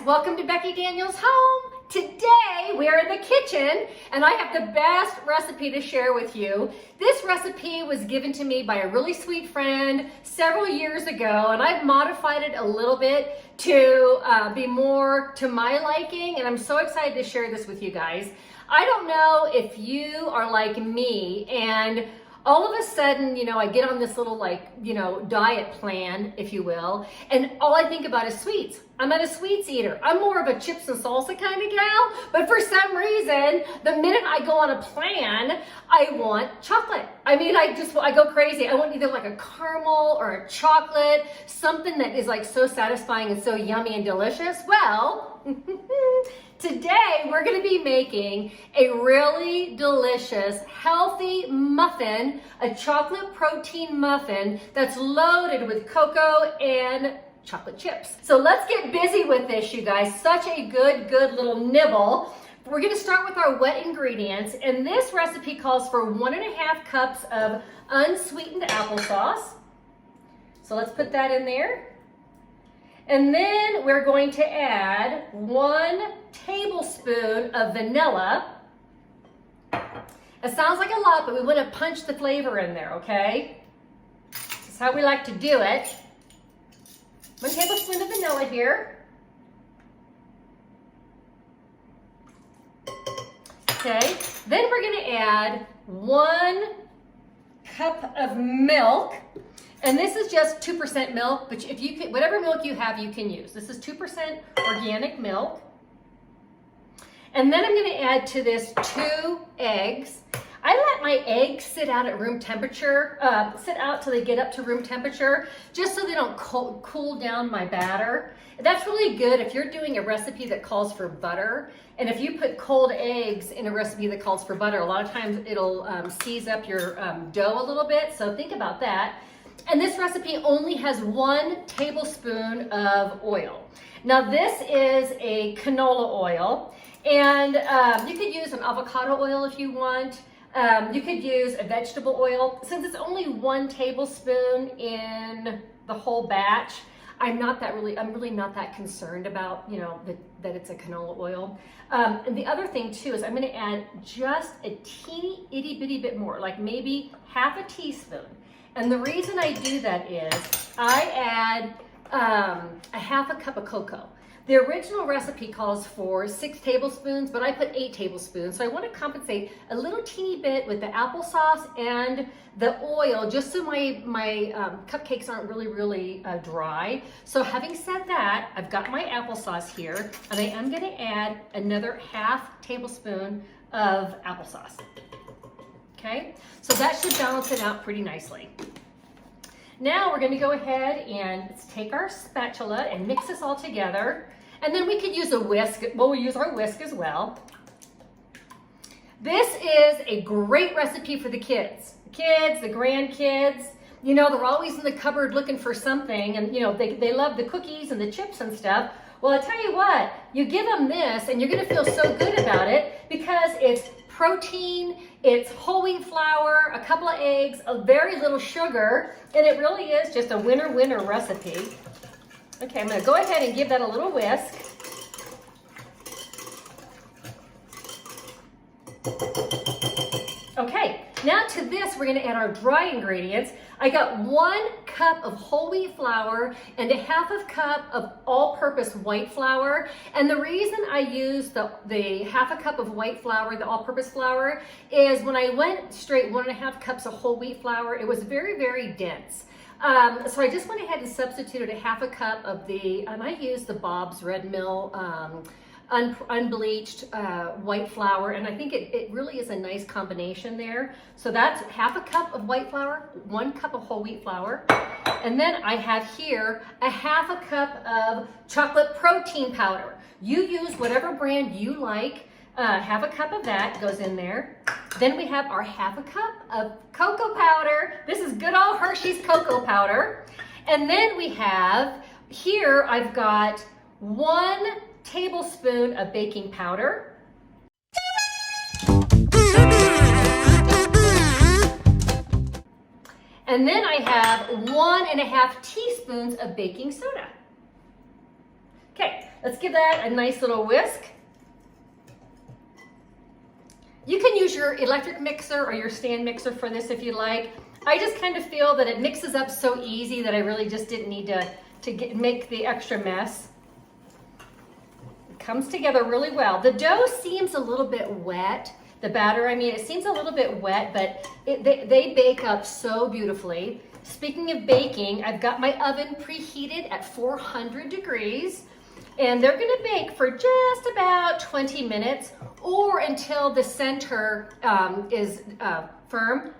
welcome to Becky Daniel's home. Today we are in the kitchen and I have the best recipe to share with you. This recipe was given to me by a really sweet friend several years ago, and I've modified it a little bit to be more to my liking, and I'm so excited to share this with you guys. I don't know if you are like me and all of a sudden, I get on this little diet plan, if you will, and all I think about is sweets. I'm not a sweets eater. I'm more of a chips and salsa kind of gal, but for some reason, the minute I go on a plan, I want chocolate. I mean, I go crazy. I want either like a caramel or a chocolate, something that is like so satisfying and so yummy and delicious. Well, today we're going to be making a really delicious, healthy muffin, a chocolate protein muffin that's loaded with cocoa and chocolate chips. So let's get busy with this, you guys. Such a good little nibble. We're going to start with our wet ingredients, and this recipe calls for 1.5 cups of unsweetened applesauce. So let's put that in there. And then we're going to add 1 tablespoon of vanilla. It sounds like a lot, but we want to punch the flavor in there, okay? That's how we like to do it. 1 tablespoon of vanilla here. Okay, then we're going to add 1 cup of milk. And this is just 2% milk, but if you can, whatever milk you have, you can use. This is 2% organic milk. And then I'm going to add to this 2 eggs. I let my eggs sit out at room temperature, sit out till they get up to room temperature, just so they don't cool down my batter. That's really good if you're doing a recipe that calls for butter. And if you put cold eggs in a recipe that calls for butter, a lot of times it'll seize up your dough a little bit. So think about that. And this recipe only has 1 tablespoon of oil. Now this is a canola oil, and you could use an avocado oil if you want. You could use a vegetable oil. Since it's only 1 tablespoon in the whole batch, I'm really not that concerned about, that it's a canola oil. And the other thing too is I'm going to add just a teeny itty bitty bit more, like maybe half a teaspoon. And the reason I do that is I add a half a cup of cocoa. The original recipe calls for 6 tablespoons, but I put 8 tablespoons. So I want to compensate a little teeny bit with the applesauce and the oil, just so my cupcakes aren't really dry. So having said that, I've got my applesauce here, and I am going to add another half tablespoon of applesauce. Okay, so that should balance it out pretty nicely. Now we're going to go ahead and let's take our spatula and mix this all together. And then we could use a whisk. Well, we'll use our whisk as well. This is a great recipe for the kids. The kids, the grandkids, they're always in the cupboard looking for something, and they love the cookies and the chips and stuff. Well, I tell you what, you give them this and you're going to feel so good about it because it's protein, it's whole wheat flour, a couple of eggs, a very little sugar, and it really is just a winner recipe. Okay, I'm going to go ahead and give that a little whisk. Okay, now to this we're going to add our dry ingredients. I got 1 cup of whole wheat flour and a half a cup of all-purpose white flour. And the reason I use the half a cup of white flour, the all-purpose flour, is when I went straight 1.5 cups of whole wheat flour, it was very dense. So I just went ahead and substituted a half a cup of and I used the Bob's Red Mill unbleached white flour, and I think it really is a nice combination there. So that's half a cup of white flour, 1 cup of whole wheat flour, and then I have here a half a cup of chocolate protein powder. You use whatever brand you like. Half a cup of that goes in there. Then we have our half a cup of cocoa powder. This is good old Hershey's cocoa powder. And then we have here, I've got 1 tablespoon of baking powder. And then I have 1.5 teaspoons of baking soda. Okay, Let's give that a nice little whisk. You can use your electric mixer or your stand mixer for this if you like. I just kind of feel that it mixes up so easy that I really just didn't need to make the extra mess. It comes together really well. The dough seems a little bit wet. The batter, I mean, it seems a little bit wet, but they bake up so beautifully. Speaking of baking, I've got my oven preheated at 400 degrees, and they're gonna bake for just about 20 minutes or until the center is firm.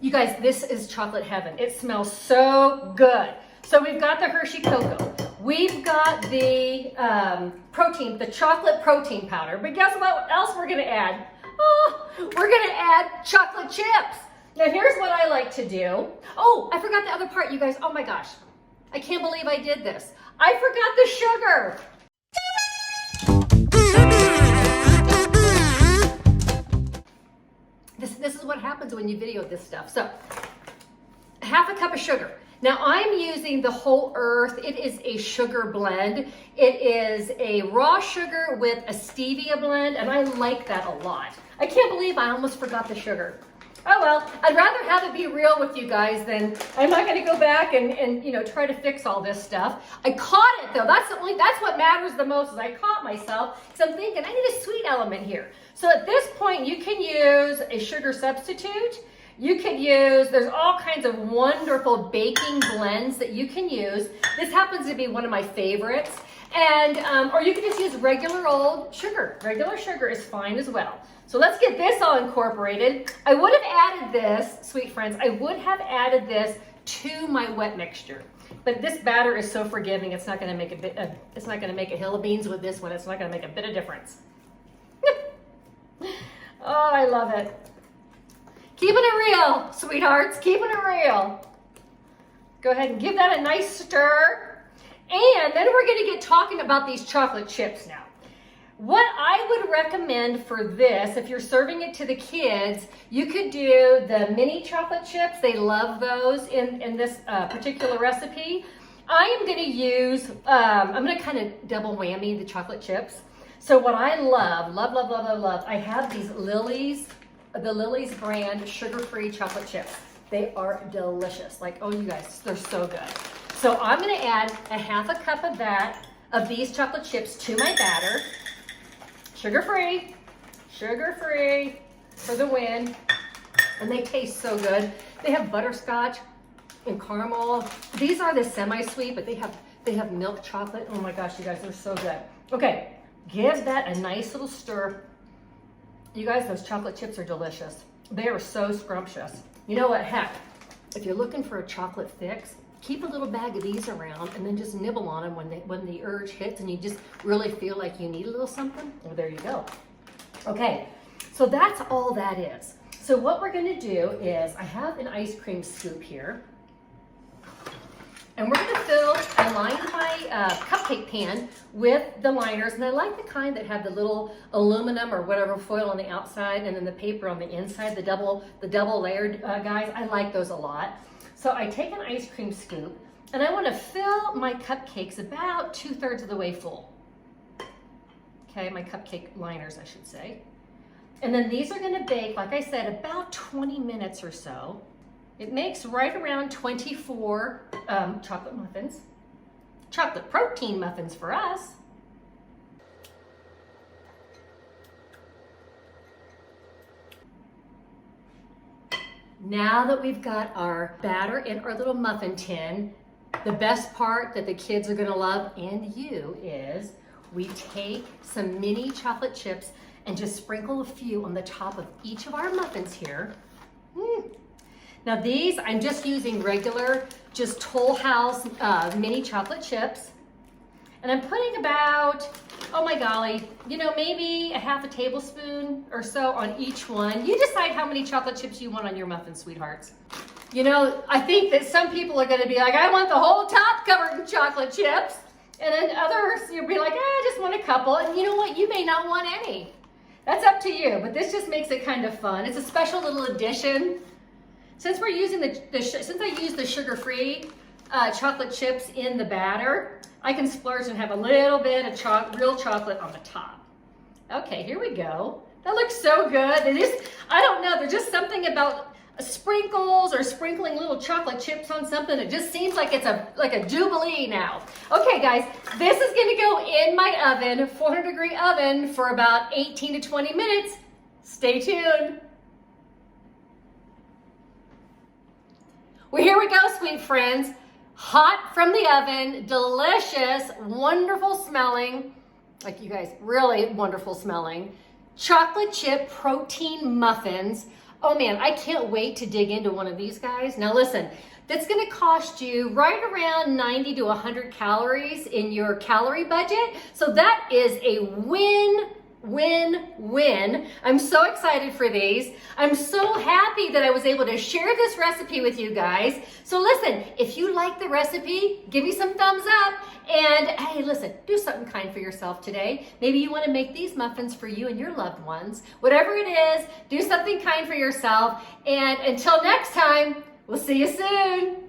You guys, this is chocolate heaven. It smells so good. So we've got the Hershey cocoa. We've got the the chocolate protein powder. But guess what else we're gonna add? Oh, we're gonna add chocolate chips. Now here's what I like to do. Oh, I forgot the other part, you guys. Oh my gosh. I can't believe I did this. I forgot the sugar. This is what happens when you video this stuff. So, half a cup of sugar. Now I'm using the Whole Earth. It is a sugar blend. It is a raw sugar with a stevia blend, and I like that a lot. I can't believe I almost forgot the sugar. Oh well, I'd rather have it be real with you guys than I'm not gonna go back and you know, try to fix all this stuff. I caught it though. That's what matters the most, is I caught myself, because I'm thinking I need a sweet element here. So at this point you can use a sugar substitute. You could use, there's all kinds of wonderful baking blends that you can use. This happens to be one of my favorites. And, or you can just use regular old sugar. Regular sugar is fine as well. So let's get this all incorporated. I would have added this, sweet friends, I would have added this to my wet mixture. But this batter is so forgiving, it's not gonna make it's not gonna make a hill of beans with this one. It's not gonna make a bit of difference. Oh, I love it. Keeping it real, sweethearts, keeping it real. Go ahead and give that a nice stir. And then we're gonna get talking about these chocolate chips now. What I would recommend for this, if you're serving it to the kids, you could do the mini chocolate chips. They love those in this particular recipe. I am gonna use, I'm gonna kind of double whammy the chocolate chips. So what I love, I have these the Lily's brand sugar-free chocolate chips. They are delicious. Like, oh you guys, they're so good. So I'm gonna add a half a cup of these chocolate chips to my batter. Sugar-free for the win. And they taste so good. They have butterscotch and caramel. These are the semi-sweet, but they have milk chocolate. Oh my gosh, you guys, they're so good. Okay, give that a nice little stir. You guys, those chocolate chips are delicious. They are so scrumptious. You know what, heck, if you're looking for a chocolate fix, keep a little bag of these around and then just nibble on them when the urge hits and you just really feel like you need a little something. Well, there you go. Okay, so that's all that is. So what we're gonna do is, I have an ice cream scoop here, and we're gonna line my cupcake pan with the liners, and I like the kind that have the little aluminum or whatever foil on the outside and then the paper on the inside, the double layered guys. I like those a lot. So I take an ice cream scoop and I want to fill my cupcakes about 2/3 of the way full. Okay, my cupcake liners, I should say. And then these are going to bake, like I said, about 20 minutes or so. It makes right around 24 chocolate muffins. Chocolate protein muffins for us. Now that we've got our batter in our little muffin tin, the best part that the kids are gonna love, and you, is we take some mini chocolate chips and just sprinkle a few on the top of each of our muffins here. Now these, I'm just using regular, just Toll House mini chocolate chips. And I'm putting about, oh my golly, you know, maybe a half a tablespoon or so on each one. You decide how many chocolate chips you want on your muffins, sweethearts. You know, I think that some people are gonna be like, I want the whole top covered in chocolate chips. And then others, you'll be like, I just want a couple. And you know what, you may not want any. That's up to you, but this just makes it kind of fun. It's a special little addition. Since we're using since I use the sugar-free, chocolate chips in the batter, I can splurge and have a little bit of real chocolate on the top. Okay, here we go. That looks so good. It is, I don't know, there's just something about sprinkles or sprinkling little chocolate chips on something. It just seems like it's like a jubilee now. Okay, guys, this is gonna go in my oven, 400-degree oven, for about 18 to 20 minutes. Stay tuned. Well, here we go, sweet friends. Hot from the oven, delicious, wonderful smelling, like you guys, really wonderful smelling, chocolate chip protein muffins. Oh man, I can't wait to dig into one of these guys. Now listen, that's gonna cost you right around 90 to 100 calories in your calorie budget. So that is a win. I'm so excited for these. I'm so happy that I was able to share this recipe with you guys. So listen, if you like the recipe, give me some thumbs up. And hey, listen, do something kind for yourself today. Maybe you want to make these muffins for you and your loved ones. Whatever it is, do something kind for yourself. And until next time, we'll see you soon.